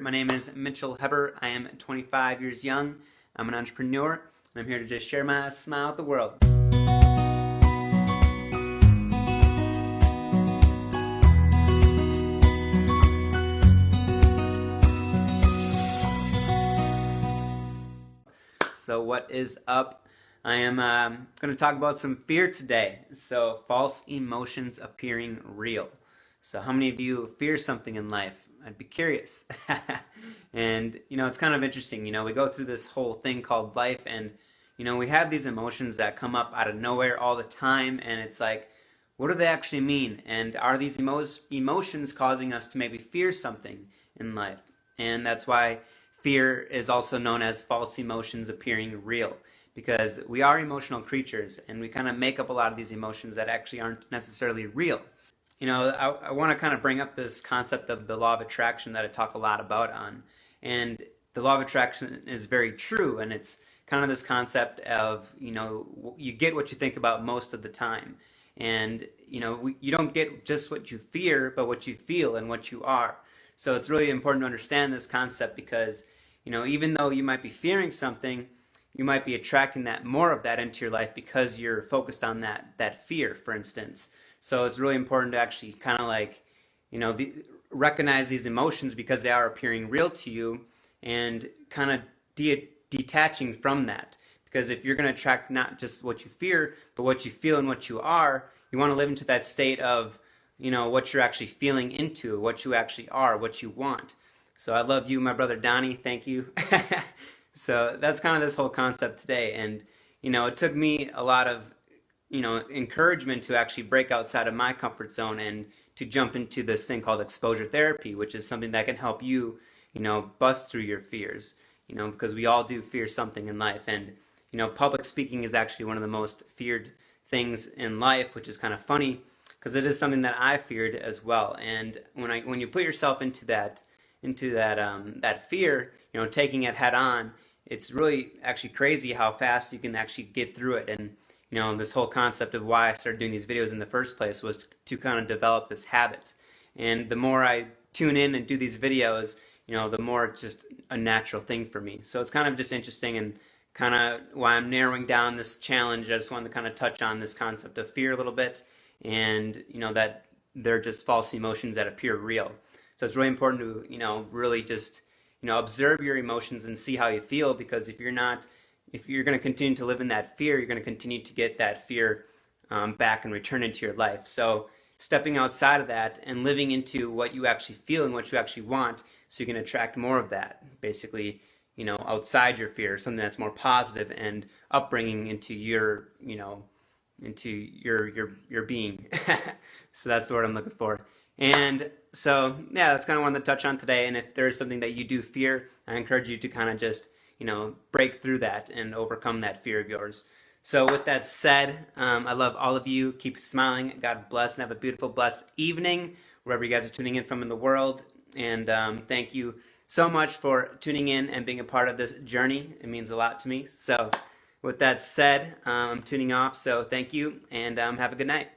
My name is Mitchell Heber. I am 25 years young. I'm an entrepreneur, and I'm here to just share my smile with the world. So what is up? I am going to talk about some fear today. So false emotions appearing real. So how many of you fear something in life? I'd be curious. And it's kind of interesting. We go through this whole thing called life, and we have these emotions that come up out of nowhere all the time, and it's like, what do they actually mean? And are these emotions causing us to maybe fear something in life? And that's why fear is also known as false emotions appearing real, because we are emotional creatures, and we kind of make up a lot of these emotions that actually aren't necessarily real. I want to kind of bring up this concept of the law of attraction that I talk a lot about on. And the law of attraction is very true, and it's kind of this concept of, you get what you think about most of the time. And, you don't get just what you fear, but what you feel and what you are. So it's really important to understand this concept because, even though you might be fearing something, you might be attracting more of that into your life because you're focused on that fear, for instance. So it's really important to actually kind of like, recognize these emotions because they are appearing real to you, and kind of detaching from that. Because if you're going to attract not just what you fear, but what you feel and what you are, you want to live into that state of, what you're actually feeling into, what you actually are, what you want. So I love you, my brother Donnie. Thank you. So that's kind of this whole concept today. And, it took me a lot of encouragement to actually break outside of my comfort zone and to jump into this thing called exposure therapy, which is something that can help you, bust through your fears, because we all do fear something in life. And, public speaking is actually one of the most feared things in life, which is kind of funny because it is something that I feared as well. And when you put yourself into that fear, taking it head on, it's really actually crazy how fast you can actually get through it. And this whole concept of why I started doing these videos in the first place was to kind of develop this habit. And the more I tune in and do these videos, the more it's just a natural thing for me. So it's kind of just interesting, and kind of why I'm narrowing down this challenge. I just wanted to kind of touch on this concept of fear a little bit, and that they're just false emotions that appear real. So it's really important to really just observe your emotions and see how you feel, because if you're going to continue to live in that fear, you're going to continue to get that fear back and return into your life. So stepping outside of that and living into what you actually feel and what you actually want, so you can attract more of that, basically, outside your fear, something that's more positive and upbringing into your, into your being. So that's the word I'm looking for. And so, yeah, that's kind of what I wanted to touch on today. And if there is something that you do fear, I encourage you to kind of just break through that and overcome that fear of yours. So with that said, I love all of you. Keep smiling. God bless, and have a beautiful, blessed evening wherever you guys are tuning in from in the world. And thank you so much for tuning in and being a part of this journey. It means a lot to me. So with that said, I'm tuning off. So thank you, and have a good night.